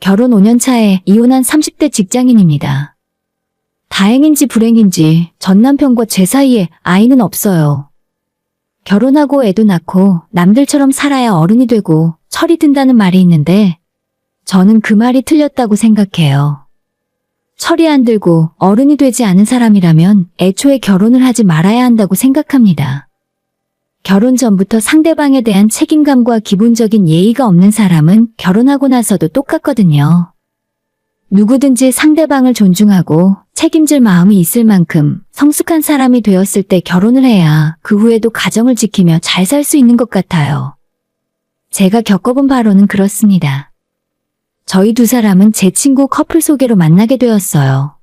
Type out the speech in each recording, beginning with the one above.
결혼 5년 차에 이혼한 30대 직장인입니다. 다행인지 불행인지 전 남편과 제 사이에 아이는 없어요. 결혼하고 애도 낳고 남들처럼 살아야 어른이 되고 철이 든다는 말이 있는데 저는 그 말이 틀렸다고 생각해요. 철이 안 들고 어른이 되지 않은 사람이라면 애초에 결혼을 하지 말아야 한다고 생각합니다. 결혼 전부터 상대방에 대한 책임감과 기본적인 예의가 없는 사람은 결혼하고 나서도 똑같거든요. 누구든지 상대방을 존중하고 책임질 마음이 있을 만큼 성숙한 사람이 되었을 때 결혼을 해야 그 후에도 가정을 지키며 잘 살 수 있는 것 같아요. 제가 겪어본 바로는 그렇습니다. 저희 두 사람은 제 친구 커플 소개로 만나게 되었어요.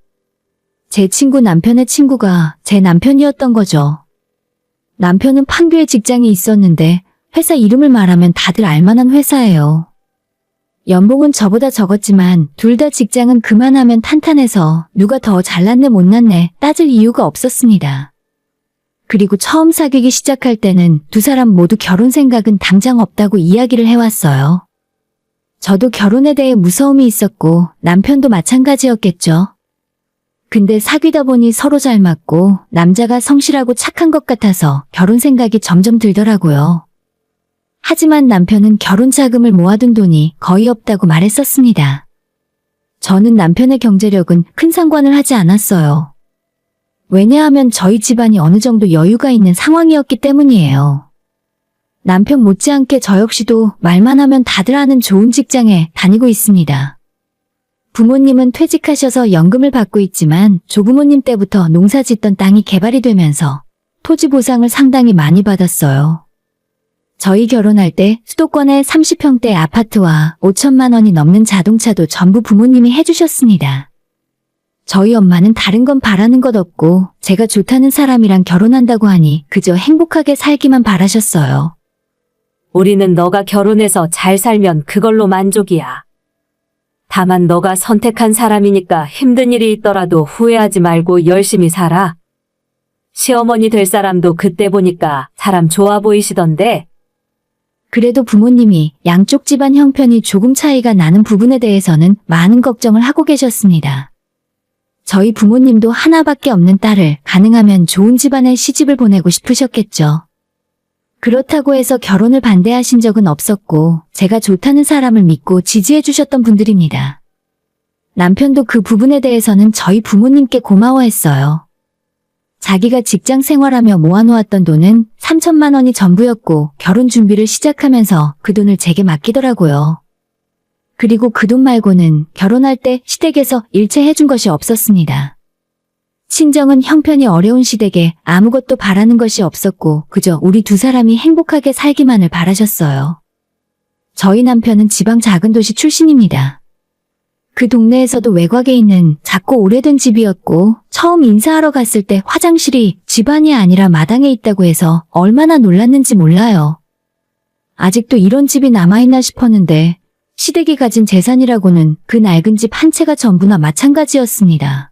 제 친구 남편의 친구가 제 남편이었던 거죠. 남편은 판교에 직장이 있었는데 회사 이름을 말하면 다들 알만한 회사예요. 연봉은 저보다 적었지만 둘 다 직장은 그만하면 탄탄해서 누가 더 잘났네 못났네 따질 이유가 없었습니다. 그리고 처음 사귀기 시작할 때는 두 사람 모두 결혼 생각은 당장 없다고 이야기를 해왔어요. 저도 결혼에 대해 무서움이 있었고 남편도 마찬가지였겠죠. 근데 사귀다 보니 서로 잘 맞고 남자가 성실하고 착한 것 같아서 결혼 생각이 점점 들더라고요. 하지만 남편은 결혼 자금을 모아둔 돈이 거의 없다고 말했었습니다. 저는 남편의 경제력은 큰 상관을 하지 않았어요. 왜냐하면 저희 집안이 어느 정도 여유가 있는 상황이었기 때문이에요. 남편 못지않게 저 역시도 말만 하면 다들 아는 좋은 직장에 다니고 있습니다. 부모님은 퇴직하셔서 연금을 받고 있지만 조부모님 때부터 농사 짓던 땅이 개발이 되면서 토지 보상을 상당히 많이 받았어요. 저희 결혼할 때 수도권의 30평대 아파트와 5천만 원이 넘는 자동차도 전부 부모님이 해주셨습니다. 저희 엄마는 다른 건 바라는 것 없고 제가 좋다는 사람이랑 결혼한다고 하니 그저 행복하게 살기만 바라셨어요. 우리는 너가 결혼해서 잘 살면 그걸로 만족이야. 다만 너가 선택한 사람이니까 힘든 일이 있더라도 후회하지 말고 열심히 살아. 시어머니 될 사람도 그때 보니까 사람 좋아 보이시던데. 그래도 부모님이 양쪽 집안 형편이 조금 차이가 나는 부분에 대해서는 많은 걱정을 하고 계셨습니다. 저희 부모님도 하나밖에 없는 딸을 가능하면 좋은 집안에 시집을 보내고 싶으셨겠죠. 그렇다고 해서 결혼을 반대하신 적은 없었고 제가 좋다는 사람을 믿고 지지해 주셨던 분들입니다. 남편도 그 부분에 대해서는 저희 부모님께 고마워했어요. 자기가 직장 생활하며 모아놓았던 돈은 3천만 원이 전부였고 결혼 준비를 시작하면서 그 돈을 제게 맡기더라고요. 그리고 그 돈 말고는 결혼할 때 시댁에서 일체 해준 것이 없었습니다. 친정은 형편이 어려운 시댁에 아무것도 바라는 것이 없었고 그저 우리 두 사람이 행복하게 살기만을 바라셨어요. 저희 남편은 지방 작은 도시 출신입니다. 그 동네에서도 외곽에 있는 작고 오래된 집이었고 처음 인사하러 갔을 때 화장실이 집안이 아니라 마당에 있다고 해서 얼마나 놀랐는지 몰라요. 아직도 이런 집이 남아있나 싶었는데 시댁이 가진 재산이라고는 그 낡은 집 한 채가 전부나 마찬가지였습니다.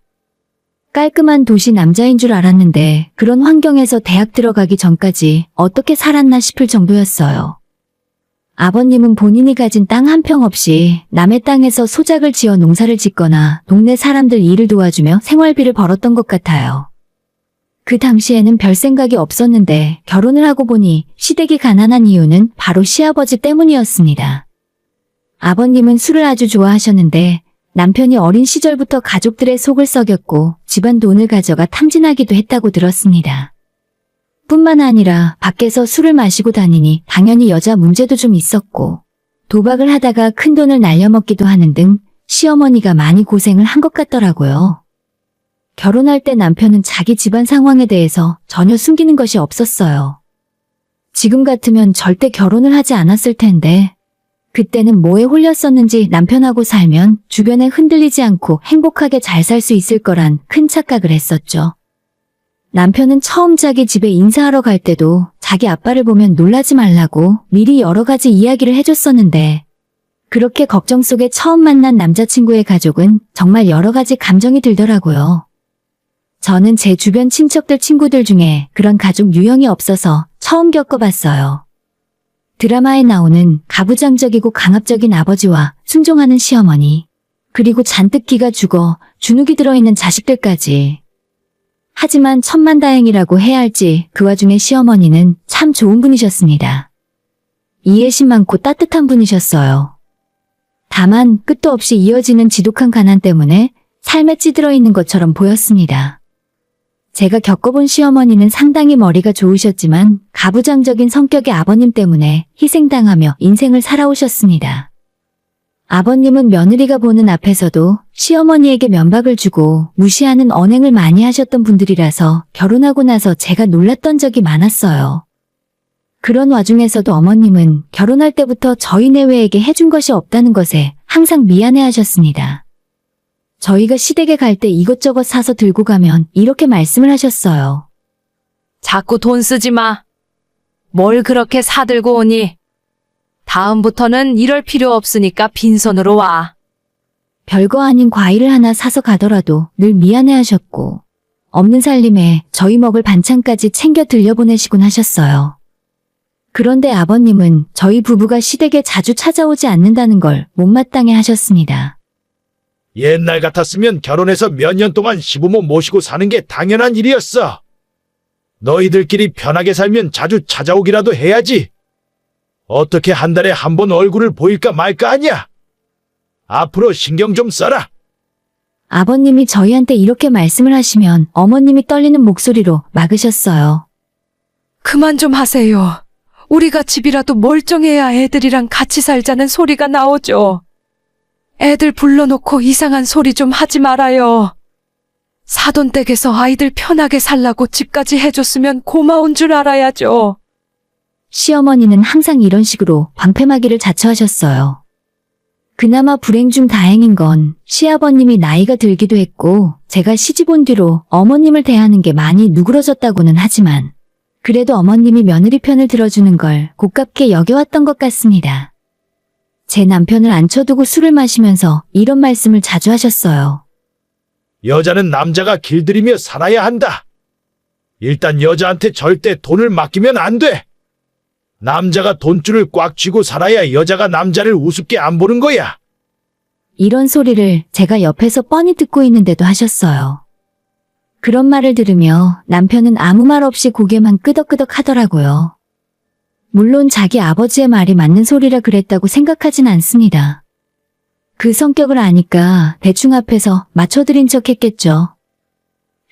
깔끔한 도시 남자인 줄 알았는데 그런 환경에서 대학 들어가기 전까지 어떻게 살았나 싶을 정도였어요. 아버님은 본인이 가진 땅 한 평 없이 남의 땅에서 소작을 지어 농사를 짓거나 동네 사람들 일을 도와주며 생활비를 벌었던 것 같아요. 그 당시에는 별 생각이 없었는데 결혼을 하고 보니 시댁이 가난한 이유는 바로 시아버지 때문이었습니다. 아버님은 술을 아주 좋아하셨는데 남편이 어린 시절부터 가족들의 속을 썩였고 집안 돈을 가져가 탐진하기도 했다고 들었습니다. 뿐만 아니라 밖에서 술을 마시고 다니니 당연히 여자 문제도 좀 있었고 도박을 하다가 큰 돈을 날려먹기도 하는 등 시어머니가 많이 고생을 한 것 같더라고요. 결혼할 때 남편은 자기 집안 상황에 대해서 전혀 숨기는 것이 없었어요. 지금 같으면 절대 결혼을 하지 않았을 텐데 그때는 뭐에 홀렸었는지 남편하고 살면 주변에 흔들리지 않고 행복하게 잘 살 수 있을 거란 큰 착각을 했었죠. 남편은 처음 자기 집에 인사하러 갈 때도 자기 아빠를 보면 놀라지 말라고 미리 여러 가지 이야기를 해줬었는데 그렇게 걱정 속에 처음 만난 남자친구의 가족은 정말 여러 가지 감정이 들더라고요. 저는 제 주변 친척들 친구들 중에 그런 가족 유형이 없어서 처음 겪어봤어요. 드라마에 나오는 가부장적이고 강압적인 아버지와 순종하는 시어머니, 그리고 잔뜩 기가 죽어 주눅이 들어있는 자식들까지. 하지만 천만다행이라고 해야 할지 그 와중에 시어머니는 참 좋은 분이셨습니다. 이해심 많고 따뜻한 분이셨어요. 다만 끝도 없이 이어지는 지독한 가난 때문에 삶에 찌들어 있는 것처럼 보였습니다. 제가 겪어본 시어머니는 상당히 머리가 좋으셨지만 가부장적인 성격의 아버님 때문에 희생당하며 인생을 살아오셨습니다. 아버님은 며느리가 보는 앞에서도 시어머니에게 면박을 주고 무시하는 언행을 많이 하셨던 분들이라서 결혼하고 나서 제가 놀랐던 적이 많았어요. 그런 와중에서도 어머님은 결혼할 때부터 저희 내외에게 해준 것이 없다는 것에 항상 미안해하셨습니다. 저희가 시댁에 갈 때 이것저것 사서 들고 가면 이렇게 말씀을 하셨어요. 자꾸 돈 쓰지 마. 뭘 그렇게 사들고 오니? 다음부터는 이럴 필요 없으니까 빈손으로 와. 별거 아닌 과일을 하나 사서 가더라도 늘 미안해하셨고 없는 살림에 저희 먹을 반찬까지 챙겨 들여보내시곤 하셨어요. 그런데 아버님은 저희 부부가 시댁에 자주 찾아오지 않는다는 걸 못마땅해 하셨습니다. 옛날 같았으면 결혼해서 몇 년 동안 시부모 모시고 사는 게 당연한 일이었어. 너희들끼리 편하게 살면 자주 찾아오기라도 해야지. 어떻게 한 달에 한 번 얼굴을 보일까 말까 하냐? 앞으로 신경 좀 써라. 아버님이 저희한테 이렇게 말씀을 하시면 어머님이 떨리는 목소리로 막으셨어요. 그만 좀 하세요. 우리가 집이라도 멀쩡해야 애들이랑 같이 살자는 소리가 나오죠. 애들 불러놓고 이상한 소리 좀 하지 말아요. 사돈댁에서 아이들 편하게 살라고 집까지 해줬으면 고마운 줄 알아야죠. 시어머니는 항상 이런 식으로 방패막이를 자처하셨어요. 그나마 불행 중 다행인 건 시아버님이 나이가 들기도 했고 제가 시집 온 뒤로 어머님을 대하는 게 많이 누그러졌다고는 하지만 그래도 어머님이 며느리 편을 들어주는 걸 고깝게 여겨왔던 것 같습니다. 제 남편을 앉혀두고 술을 마시면서 이런 말씀을 자주 하셨어요. 여자는 남자가 길들이며 살아야 한다. 일단 여자한테 절대 돈을 맡기면 안 돼. 남자가 돈줄을 꽉 쥐고 살아야 여자가 남자를 우습게 안 보는 거야. 이런 소리를 제가 옆에서 뻔히 듣고 있는데도 하셨어요. 그런 말을 들으며 남편은 아무 말 없이 고개만 끄덕끄덕 하더라고요. 물론 자기 아버지의 말이 맞는 소리라 그랬다고 생각하진 않습니다. 그 성격을 아니까 대충 앞에서 맞춰드린 척 했겠죠.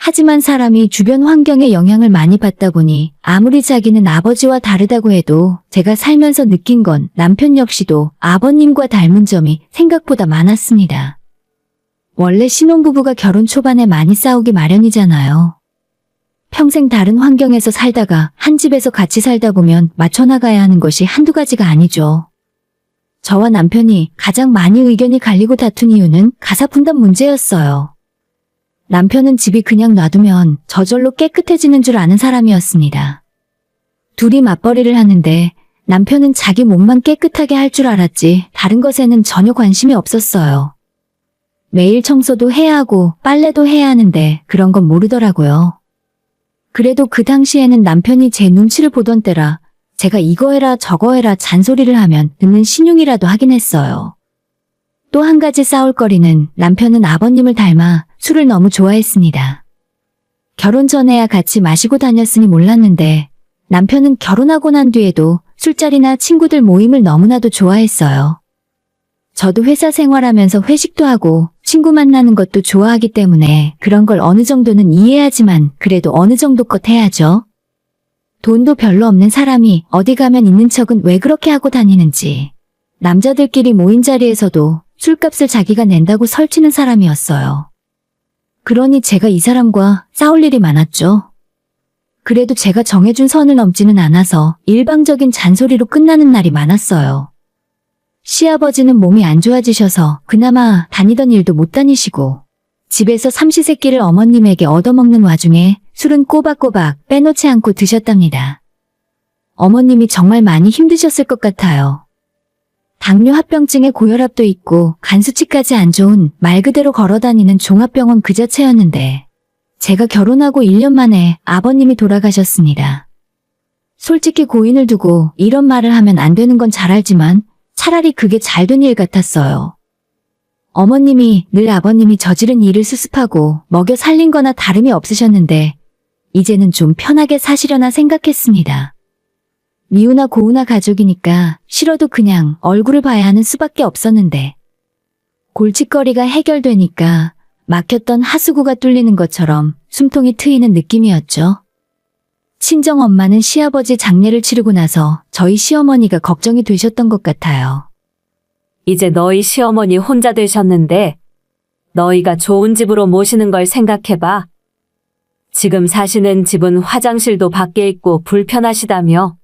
하지만 사람이 주변 환경의 영향을 많이 받다 보니 아무리 자기는 아버지와 다르다고 해도 제가 살면서 느낀 건 남편 역시도 아버님과 닮은 점이 생각보다 많았습니다. 원래 신혼부부가 결혼 초반에 많이 싸우기 마련이잖아요. 평생 다른 환경에서 살다가 한 집에서 같이 살다 보면 맞춰나가야 하는 것이 한두 가지가 아니죠. 저와 남편이 가장 많이 의견이 갈리고 다툰 이유는 가사 분담 문제였어요. 남편은 집이 그냥 놔두면 저절로 깨끗해지는 줄 아는 사람이었습니다. 둘이 맞벌이를 하는데 남편은 자기 몸만 깨끗하게 할 줄 알았지 다른 것에는 전혀 관심이 없었어요. 매일 청소도 해야 하고 빨래도 해야 하는데 그런 건 모르더라고요. 그래도 그 당시에는 남편이 제 눈치를 보던 때라 제가 이거 해라 저거 해라 잔소리를 하면 듣는 신용이라도 하긴 했어요. 또 한 가지 싸울거리는 남편은 아버님을 닮아 술을 너무 좋아했습니다. 결혼 전에야 같이 마시고 다녔으니 몰랐는데 남편은 결혼하고 난 뒤에도 술자리나 친구들 모임을 너무나도 좋아했어요. 저도 회사 생활하면서 회식도 하고 친구 만나는 것도 좋아하기 때문에 그런 걸 어느 정도는 이해하지만 그래도 어느 정도껏 해야죠. 돈도 별로 없는 사람이 어디 가면 있는 척은 왜 그렇게 하고 다니는지. 남자들끼리 모인 자리에서도 술값을 자기가 낸다고 설치는 사람이었어요. 그러니 제가 이 사람과 싸울 일이 많았죠. 그래도 제가 정해준 선을 넘지는 않아서 일방적인 잔소리로 끝나는 날이 많았어요. 시아버지는 몸이 안 좋아지셔서 그나마 다니던 일도 못 다니시고 집에서 삼시세끼를 어머님에게 얻어먹는 와중에 술은 꼬박꼬박 빼놓지 않고 드셨답니다. 어머님이 정말 많이 힘드셨을 것 같아요. 당뇨 합병증에 고혈압도 있고 간 수치까지 안 좋은 말 그대로 걸어다니는 종합병원 그 자체였는데 제가 결혼하고 1년 만에 아버님이 돌아가셨습니다. 솔직히 고인을 두고 이런 말을 하면 안 되는 건 잘 알지만 차라리 그게 잘 된 일 같았어요. 어머님이 늘 아버님이 저지른 일을 수습하고 먹여 살린 거나 다름이 없으셨는데 이제는 좀 편하게 사시려나 생각했습니다. 미우나 고우나 가족이니까 싫어도 그냥 얼굴을 봐야 하는 수밖에 없었는데 골칫거리가 해결되니까 막혔던 하수구가 뚫리는 것처럼 숨통이 트이는 느낌이었죠. 친정엄마는 시아버지 장례를 치르고 나서 저희 시어머니가 걱정이 되셨던 것 같아요. 이제 너희 시어머니 혼자 되셨는데 너희가 좋은 집으로 모시는 걸 생각해봐. 지금 사시는 집은 화장실도 밖에 있고 불편하시다며.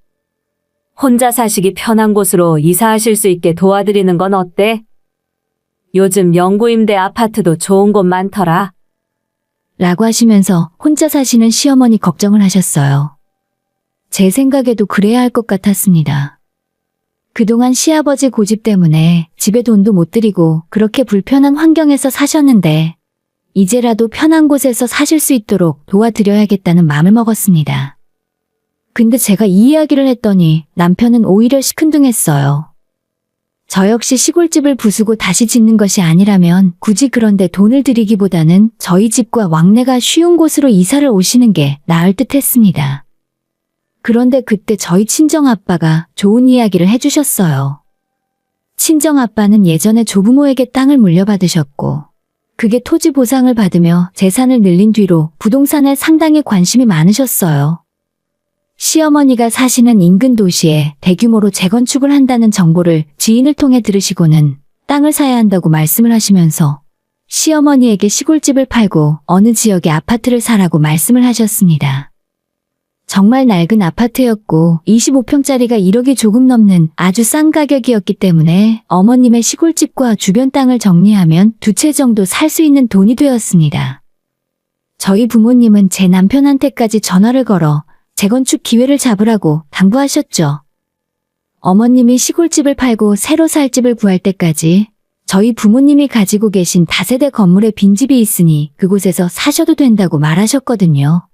혼자 사시기 편한 곳으로 이사하실 수 있게 도와드리는 건 어때? 요즘 영구임대 아파트도 좋은 곳 많더라. 라고 하시면서 혼자 사시는 시어머니 걱정을 하셨어요. 제 생각에도 그래야 할 것 같았습니다. 그동안 시아버지 고집 때문에 집에 돈도 못 들이고 그렇게 불편한 환경에서 사셨는데 이제라도 편한 곳에서 사실 수 있도록 도와드려야겠다는 마음을 먹었습니다. 근데 제가 이 이야기를 했더니 남편은 오히려 시큰둥했어요. 저 역시 시골집을 부수고 다시 짓는 것이 아니라면 굳이 그런데 돈을 들이기보다는 저희 집과 왕래가 쉬운 곳으로 이사를 오시는 게 나을 듯 했습니다. 그런데 그때 저희 친정아빠가 좋은 이야기를 해주셨어요. 친정아빠는 예전에 조부모에게 땅을 물려받으셨고 그게 토지 보상을 받으며 재산을 늘린 뒤로 부동산에 상당히 관심이 많으셨어요. 시어머니가 사시는 인근 도시에 대규모로 재건축을 한다는 정보를 지인을 통해 들으시고는 땅을 사야 한다고 말씀을 하시면서 시어머니에게 시골집을 팔고 어느 지역에 아파트를 사라고 말씀을 하셨습니다. 정말 낡은 아파트였고 25평짜리가 1억이 조금 넘는 아주 싼 가격이었기 때문에 어머님의 시골집과 주변 땅을 정리하면 2채 정도 살 수 있는 돈이 되었습니다. 저희 부모님은 제 남편한테까지 전화를 걸어 재건축 기회를 잡으라고 당부하셨죠. 어머님이 시골집을 팔고 새로 살 집을 구할 때까지 저희 부모님이 가지고 계신 다세대 건물에 빈집이 있으니 그곳에서 사셔도 된다고 말하셨거든요.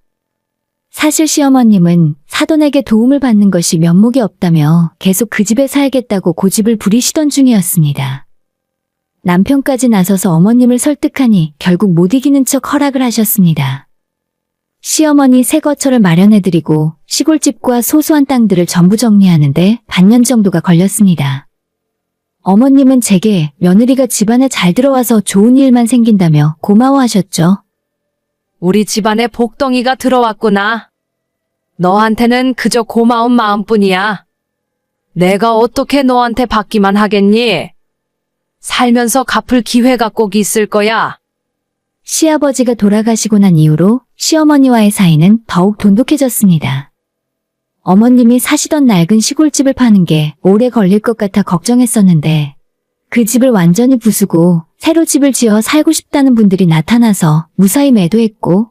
사실 시어머님은 사돈에게 도움을 받는 것이 면목이 없다며 계속 그 집에 살겠다고 고집을 부리시던 중이었습니다. 남편까지 나서서 어머님을 설득하니 결국 못 이기는 척 허락을 하셨습니다. 시어머니 새 거처를 마련해드리고 시골집과 소소한 땅들을 전부 정리하는데 반년 정도가 걸렸습니다. 어머님은 제게 며느리가 집안에 잘 들어와서 좋은 일만 생긴다며 고마워하셨죠. 우리 집안에 복덩이가 들어왔구나. 너한테는 그저 고마운 마음뿐이야. 내가 어떻게 너한테 받기만 하겠니? 살면서 갚을 기회가 꼭 있을 거야. 시아버지가 돌아가시고 난 이후로 시어머니와의 사이는 더욱 돈독해졌습니다. 어머님이 사시던 낡은 시골집을 파는 게 오래 걸릴 것 같아 걱정했었는데 그 집을 완전히 부수고 새로 집을 지어 살고 싶다는 분들이 나타나서 무사히 매도했고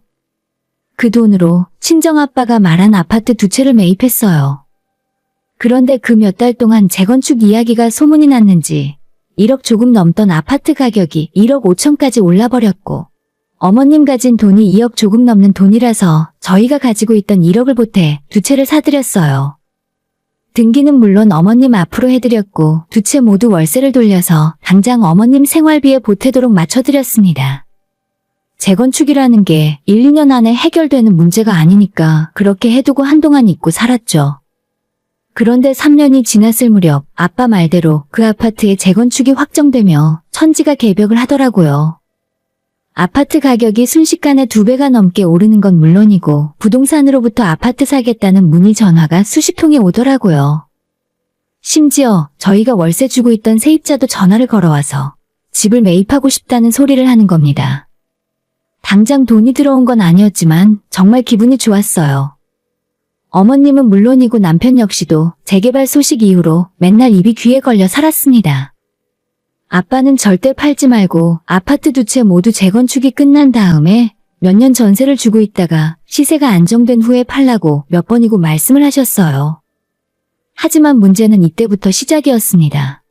그 돈으로 친정아빠가 말한 아파트 2채를 매입했어요. 그런데 그 몇 달 동안 재건축 이야기가 소문이 났는지 1억 조금 넘던 아파트 가격이 1억 5천까지 올라버렸고 어머님 가진 돈이 2억 조금 넘는 돈이라서 저희가 가지고 있던 1억을 보태 2채를 사드렸어요. 등기는 물론 어머님 앞으로 해드렸고 2채 모두 월세를 돌려서 당장 어머님 생활비에 보태도록 맞춰드렸습니다. 재건축이라는 게 1, 2년 안에 해결되는 문제가 아니니까 그렇게 해두고 한동안 잊고 살았죠. 그런데 3년이 지났을 무렵 아빠 말대로 그 아파트의 재건축이 확정되며 천지가 개벽을 하더라고요. 아파트 가격이 순식간에 2배가 넘게 오르는 건 물론이고 부동산으로부터 아파트 사겠다는 문의 전화가 수십 통이 오더라고요. 심지어 저희가 월세 주고 있던 세입자도 전화를 걸어와서 집을 매입하고 싶다는 소리를 하는 겁니다. 당장 돈이 들어온 건 아니었지만 정말 기분이 좋았어요. 어머님은 물론이고 남편 역시도 재개발 소식 이후로 맨날 입이 귀에 걸려 살았습니다. 아빠는 절대 팔지 말고 아파트 2채 모두 재건축이 끝난 다음에 몇 년 전세를 주고 있다가 시세가 안정된 후에 팔라고 몇 번이고 말씀을 하셨어요. 하지만 문제는 이때부터 시작이었습니다.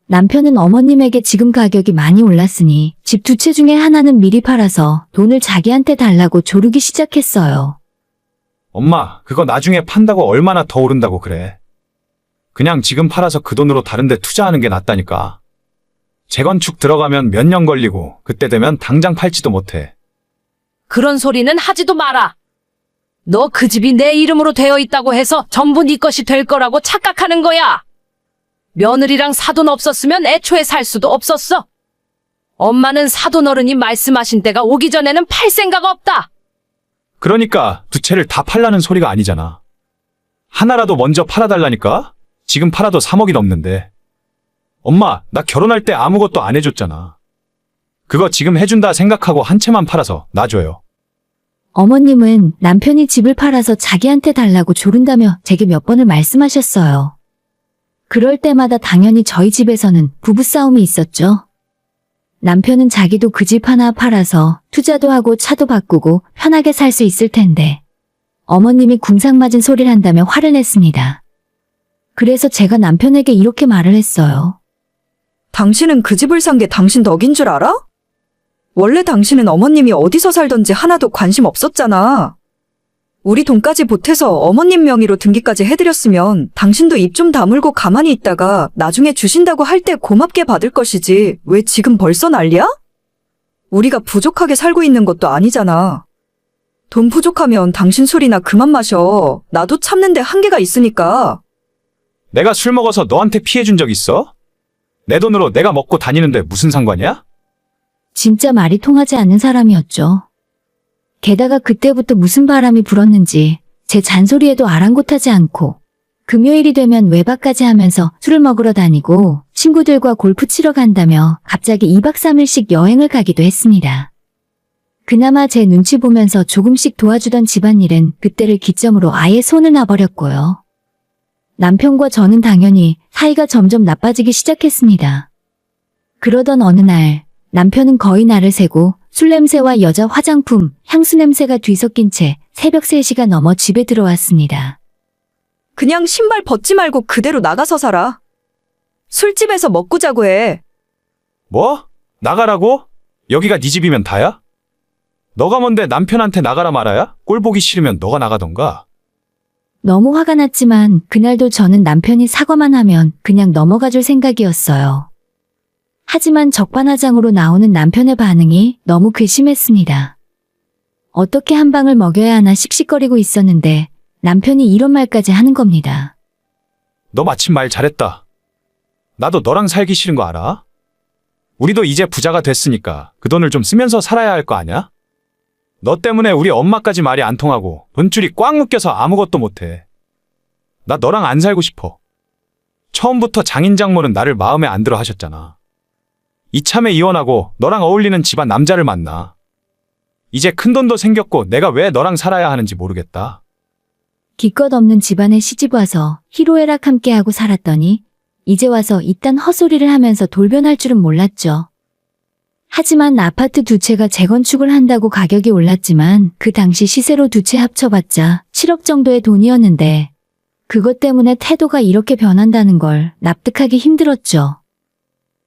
남편은 어머님에게 지금 가격이 많이 올랐으니 집 2채 중에 하나는 미리 팔아서 돈을 자기한테 달라고 조르기 시작했어요. 엄마, 그거 나중에 판다고 얼마나 더 오른다고 그래. 그냥 지금 팔아서 그 돈으로 다른 데 투자하는 게 낫다니까. 재건축 들어가면 몇 년 걸리고 그때 되면 당장 팔지도 못해. 그런 소리는 하지도 마라. 너 그 집이 내 이름으로 되어 있다고 해서 전부 네 것이 될 거라고 착각하는 거야. 며느리랑 사돈 없었으면 애초에 살 수도 없었어. 엄마는 사돈 어른이 말씀하신 때가 오기 전에는 팔 생각 없다. 그러니까 두 채를 다 팔라는 소리가 아니잖아. 하나라도 먼저 팔아달라니까? 지금 팔아도 3억이 넘는데. 엄마, 나 결혼할 때 아무것도 안 해줬잖아. 그거 지금 해준다 생각하고 한 채만 팔아서 놔줘요. 어머님은 남편이 집을 팔아서 자기한테 달라고 조른다며 제게 몇 번을 말씀하셨어요. 그럴 때마다 당연히 저희 집에서는 부부싸움이 있었죠. 남편은 자기도 그 집 하나 팔아서 투자도 하고 차도 바꾸고 편하게 살 수 있을 텐데 어머님이 궁상맞은 소리를 한다며 화를 냈습니다. 그래서 제가 남편에게 이렇게 말을 했어요. 당신은 그 집을 산 게 당신 덕인 줄 알아? 원래 당신은 어머님이 어디서 살던지 하나도 관심 없었잖아. 우리 돈까지 보태서 어머님 명의로 등기까지 해드렸으면 당신도 입 좀 다물고 가만히 있다가 나중에 주신다고 할 때 고맙게 받을 것이지 왜 지금 벌써 난리야? 우리가 부족하게 살고 있는 것도 아니잖아. 돈 부족하면 당신 술이나 그만 마셔. 나도 참는데 한계가 있으니까. 내가 술 먹어서 너한테 피해준 적 있어? 내 돈으로 내가 먹고 다니는데 무슨 상관이야? 진짜 말이 통하지 않는 사람이었죠. 게다가 그때부터 무슨 바람이 불었는지 제 잔소리에도 아랑곳하지 않고 금요일이 되면 외박까지 하면서 술을 먹으러 다니고 친구들과 골프 치러 간다며 갑자기 2박 3일씩 여행을 가기도 했습니다. 그나마 제 눈치 보면서 조금씩 도와주던 집안일은 그때를 기점으로 아예 손을 놔버렸고요. 남편과 저는 당연히 사이가 점점 나빠지기 시작했습니다. 그러던 어느 날 남편은 거의 날을 새고 술 냄새와 여자 화장품, 향수 냄새가 뒤섞인 채 새벽 3시가 넘어 집에 들어왔습니다. 그냥 신발 벗지 말고 그대로 나가서 살아. 술집에서 먹고 자고 해. 뭐? 나가라고? 여기가 네 집이면 다야? 너가 뭔데 남편한테 나가라 말아야? 꼴 보기 싫으면 너가 나가던가. 너무 화가 났지만 그날도 저는 남편이 사과만 하면 그냥 넘어가줄 생각이었어요. 하지만 적반하장으로 나오는 남편의 반응이 너무 괘씸했습니다. 어떻게 한 방을 먹여야 하나 씩씩거리고 있었는데 남편이 이런 말까지 하는 겁니다. 너 마침 말 잘했다. 나도 너랑 살기 싫은 거 알아? 우리도 이제 부자가 됐으니까 그 돈을 좀 쓰면서 살아야 할 거 아냐? 너 때문에 우리 엄마까지 말이 안 통하고 돈줄이 꽉 묶여서 아무것도 못해. 나 너랑 안 살고 싶어. 처음부터 장인 장모는 나를 마음에 안 들어 하셨잖아. 이참에 이혼하고 너랑 어울리는 집안 남자를 만나. 이제 큰돈도 생겼고 내가 왜 너랑 살아야 하는지 모르겠다. 기껏 없는 집안에 시집 와서 희로애락 함께하고 살았더니 이제 와서 이딴 헛소리를 하면서 돌변할 줄은 몰랐죠. 하지만 아파트 2채가 재건축을 한다고 가격이 올랐지만 그 당시 시세로 2채 합쳐봤자 7억 정도의 돈이었는데 그것 때문에 태도가 이렇게 변한다는 걸 납득하기 힘들었죠.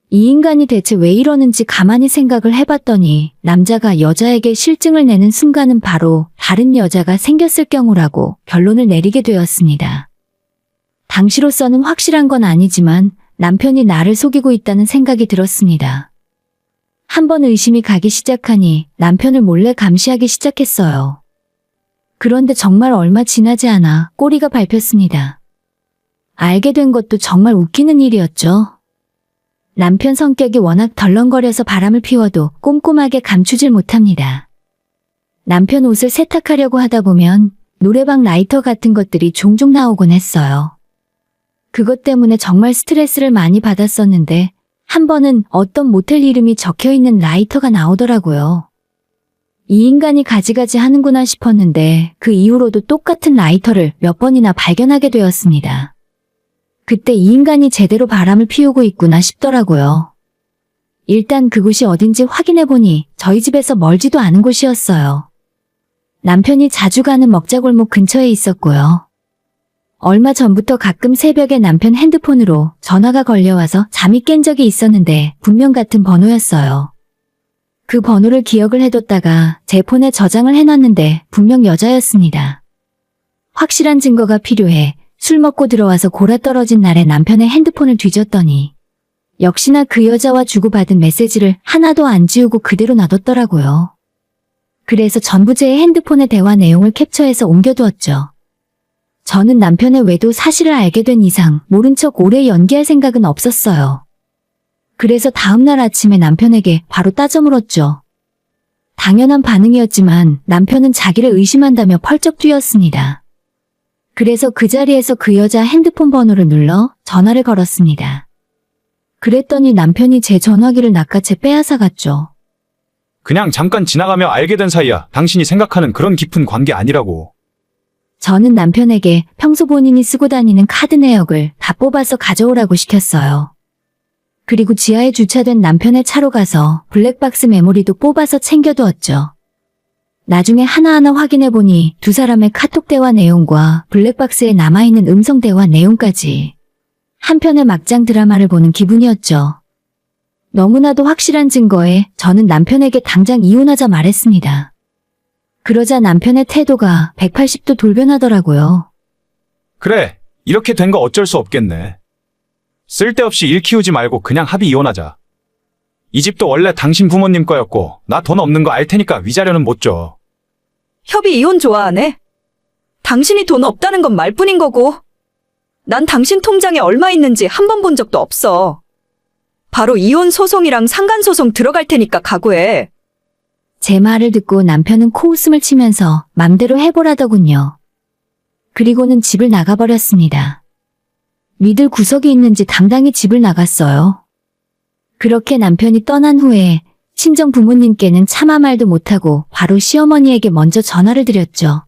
이 인간이 대체 왜 이러는지 가만히 생각을 해봤더니 남자가 여자에게 실증을 내는 순간은 바로 다른 여자가 생겼을 경우라고 결론을 내리게 되었습니다. 당시로서는 확실한 건 아니지만 남편이 나를 속이고 있다는 생각이 들었습니다. 한번 의심이 가기 시작하니 남편을 몰래 감시하기 시작했어요. 그런데 정말 얼마 지나지 않아 꼬리가 밟혔습니다. 알게 된 것도 정말 웃기는 일이었죠. 남편 성격이 워낙 덜렁거려서 바람을 피워도 꼼꼼하게 감추질 못합니다. 남편 옷을 세탁하려고 하다 보면 노래방 라이터 같은 것들이 종종 나오곤 했어요. 그것 때문에 정말 스트레스를 많이 받았었는데 한 번은 어떤 모텔 이름이 적혀있는 라이터가 나오더라고요. 이 인간이 가지가지 하는구나 싶었는데 그 이후로도 똑같은 라이터를 몇 번이나 발견하게 되었습니다. 그때 이 인간이 제대로 바람을 피우고 있구나 싶더라고요. 일단 그곳이 어딘지 확인해보니 저희 집에서 멀지도 않은 곳이었어요. 남편이 자주 가는 먹자골목 근처에 있었고요. 얼마 전부터 가끔 새벽에 남편 핸드폰으로 전화가 걸려와서 잠이 깬 적이 있었는데 분명 같은 번호였어요. 그 번호를 기억을 해뒀다가 제 폰에 저장을 해놨는데 분명 여자였습니다. 확실한 증거가 필요해 술 먹고 들어와서 골아떨어진 날에 남편의 핸드폰을 뒤졌더니 역시나 그 여자와 주고받은 메시지를 하나도 안 지우고 그대로 놔뒀더라고요. 그래서 전부 제 핸드폰의 대화 내용을 캡처해서 옮겨두었죠. 저는 남편의 외도 사실을 알게 된 이상 모른 척 오래 연기할 생각은 없었어요. 그래서 다음날 아침에 남편에게 바로 따져 물었죠. 당연한 반응이었지만 남편은 자기를 의심한다며 펄쩍 뛰었습니다. 그래서 그 자리에서 그 여자 핸드폰 번호를 눌러 전화를 걸었습니다. 그랬더니 남편이 제 전화기를 낚아채 빼앗아갔죠. 그냥 잠깐 지나가며 알게 된 사이야. 당신이 생각하는 그런 깊은 관계 아니라고. 저는 남편에게 평소 본인이 쓰고 다니는 카드 내역을 다 뽑아서 가져오라고 시켰어요. 그리고 지하에 주차된 남편의 차로 가서 블랙박스 메모리도 뽑아서 챙겨두었죠. 나중에 하나하나 확인해보니 두 사람의 카톡 대화 내용과 블랙박스에 남아있는 음성 대화 내용까지 한편의 막장 드라마를 보는 기분이었죠. 너무나도 확실한 증거에 저는 남편에게 당장 이혼하자 말했습니다. 그러자 남편의 태도가 180도 돌변하더라고요. 그래, 이렇게 된 거 어쩔 수 없겠네. 쓸데없이 일 키우지 말고 그냥 합의 이혼하자. 이 집도 원래 당신 부모님 거였고 나 돈 없는 거 알 테니까 위자료는 못 줘. 협의 이혼 좋아하네. 당신이 돈 없다는 건 말뿐인 거고. 난 당신 통장에 얼마 있는지 한 번 본 적도 없어. 바로 이혼 소송이랑 상간 소송 들어갈 테니까 각오해. 제 말을 듣고 남편은 코웃음을 치면서 맘대로 해보라더군요. 그리고는 집을 나가버렸습니다. 믿을 구석이 있는지 당당히 집을 나갔어요. 그렇게 남편이 떠난 후에 친정 부모님께는 차마 말도 못하고 바로 시어머니에게 먼저 전화를 드렸죠.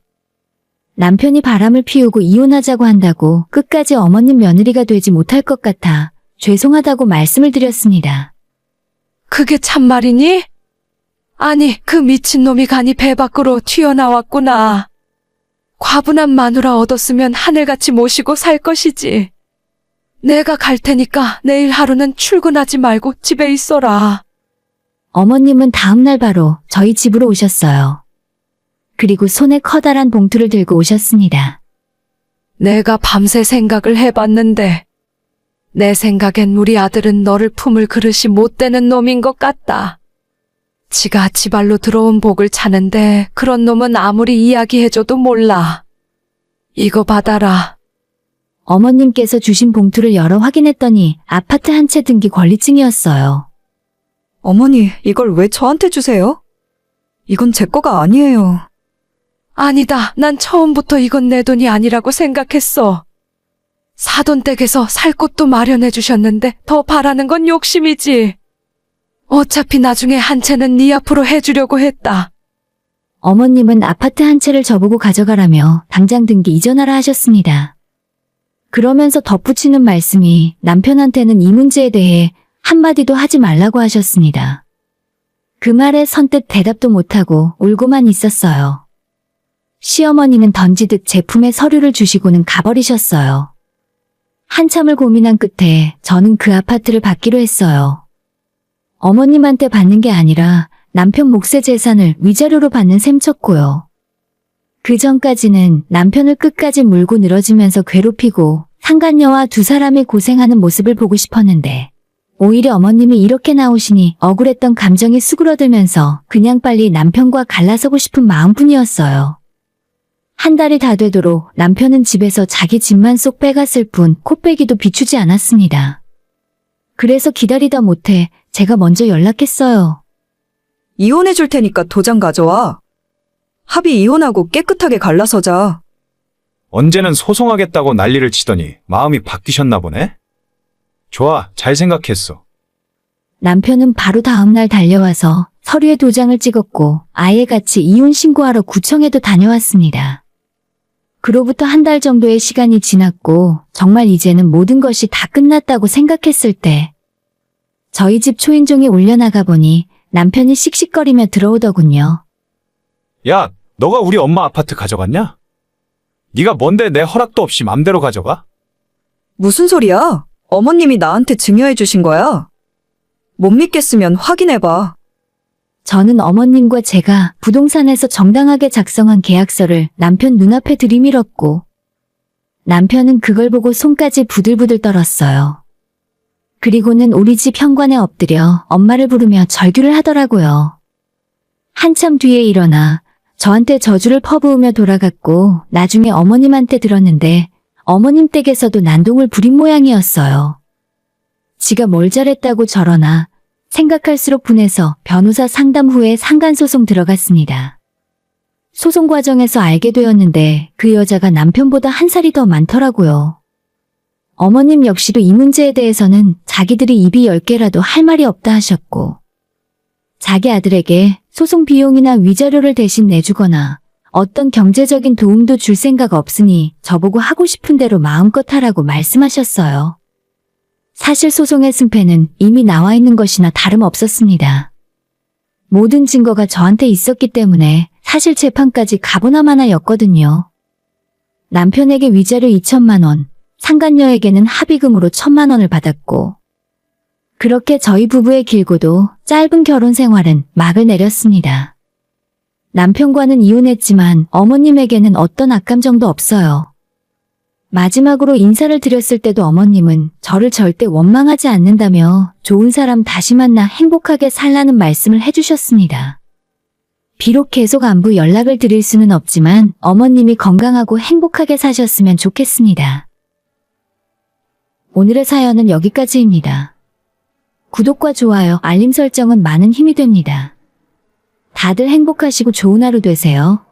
남편이 바람을 피우고 이혼하자고 한다고 끝까지 어머님 며느리가 되지 못할 것 같아 죄송하다고 말씀을 드렸습니다. 그게 참말이니? 아니, 그 미친놈이 간이 배 밖으로 튀어나왔구나. 과분한 마누라 얻었으면 하늘같이 모시고 살 것이지. 내가 갈 테니까 내일 하루는 출근하지 말고 집에 있어라. 어머님은 다음날 바로 저희 집으로 오셨어요. 그리고 손에 커다란 봉투를 들고 오셨습니다. 내가 밤새 생각을 해봤는데 내 생각엔 우리 아들은 너를 품을 그릇이 못 되는 놈인 것 같다. 지가 지발로 들어온 복을 차는데 그런 놈은 아무리 이야기해줘도 몰라. 이거 받아라. 어머님께서 주신 봉투를 열어 확인했더니 아파트 한 채 등기 권리증이었어요. 어머니, 이걸 왜 저한테 주세요? 이건 제 거가 아니에요. 아니다. 난 처음부터 이건 내 돈이 아니라고 생각했어. 사돈댁에서 살 곳도 마련해 주셨는데 더 바라는 건 욕심이지. 어차피 나중에 한 채는 네 앞으로 해주려고 했다. 어머님은 아파트 한 채를 저보고 가져가라며 당장 등기 이전하라 하셨습니다. 그러면서 덧붙이는 말씀이 남편한테는 이 문제에 대해 한마디도 하지 말라고 하셨습니다. 그 말에 선뜻 대답도 못하고 울고만 있었어요. 시어머니는 던지듯 제품의 서류를 주시고는 가버리셨어요. 한참을 고민한 끝에 저는 그 아파트를 받기로 했어요. 어머님한테 받는 게 아니라 남편 몫의 재산을 위자료로 받는 셈 쳤고요. 그 전까지는 남편을 끝까지 물고 늘어지면서 괴롭히고 상간녀와 두 사람이 고생하는 모습을 보고 싶었는데 오히려 어머님이 이렇게 나오시니 억울했던 감정이 수그러들면서 그냥 빨리 남편과 갈라서고 싶은 마음뿐이었어요. 한 달이 다 되도록 남편은 집에서 자기 집만 쏙 빼갔을 뿐 코빼기도 비추지 않았습니다. 그래서 기다리다 못해 제가 먼저 연락했어요. 이혼해 줄 테니까 도장 가져와. 합의 이혼하고 깨끗하게 갈라서자. 언제는 소송하겠다고 난리를 치더니 마음이 바뀌셨나 보네? 좋아, 잘 생각했어. 남편은 바로 다음날 달려와서 서류에 도장을 찍었고 아예 같이 이혼 신고하러 구청에도 다녀왔습니다. 그로부터 한 달 정도의 시간이 지났고 정말 이제는 모든 것이 다 끝났다고 생각했을 때 저희 집 초인종이 울려나가 보니 남편이 씩씩거리며 들어오더군요. 야, 너가 우리 엄마 아파트 가져갔냐? 네가 뭔데 내 허락도 없이 맘대로 가져가? 무슨 소리야? 어머님이 나한테 증여해 주신 거야. 못 믿겠으면 확인해봐. 저는 어머님과 제가 부동산에서 정당하게 작성한 계약서를 남편 눈앞에 들이밀었고, 남편은 그걸 보고 손까지 부들부들 떨었어요. 그리고는 우리 집 현관에 엎드려 엄마를 부르며 절규를 하더라고요. 한참 뒤에 일어나 저한테 저주를 퍼부으며 돌아갔고, 나중에 어머님한테 들었는데 어머님 댁에서도 난동을 부린 모양이었어요. 지가 뭘 잘했다고 저러나 생각할수록 분해서 변호사 상담 후에 상간소송 들어갔습니다. 소송 과정에서 알게 되었는데 그 여자가 남편보다 한 살이 더 많더라고요. 어머님 역시도 이 문제에 대해서는 자기들이 입이 10개라도 할 말이 없다 하셨고, 자기 아들에게 소송 비용이나 위자료를 대신 내주거나 어떤 경제적인 도움도 줄 생각 없으니 저보고 하고 싶은 대로 마음껏 하라고 말씀하셨어요. 사실 소송의 승패는 이미 나와 있는 것이나 다름없었습니다. 모든 증거가 저한테 있었기 때문에 사실 재판까지 가보나 마나였거든요. 남편에게 위자료 2천만 원, 상간녀에게는 합의금으로 1,000만 원을 받았고, 그렇게 저희 부부의 길고도 짧은 결혼 생활은 막을 내렸습니다. 남편과는 이혼했지만 어머님에게는 어떤 악감정도 없어요. 마지막으로 인사를 드렸을 때도 어머님은 저를 절대 원망하지 않는다며 좋은 사람 다시 만나 행복하게 살라는 말씀을 해주셨습니다. 비록 계속 안부 연락을 드릴 수는 없지만 어머님이 건강하고 행복하게 사셨으면 좋겠습니다. 오늘의 사연은 여기까지입니다. 구독과 좋아요, 알림 설정은 많은 힘이 됩니다. 다들 행복하시고 좋은 하루 되세요.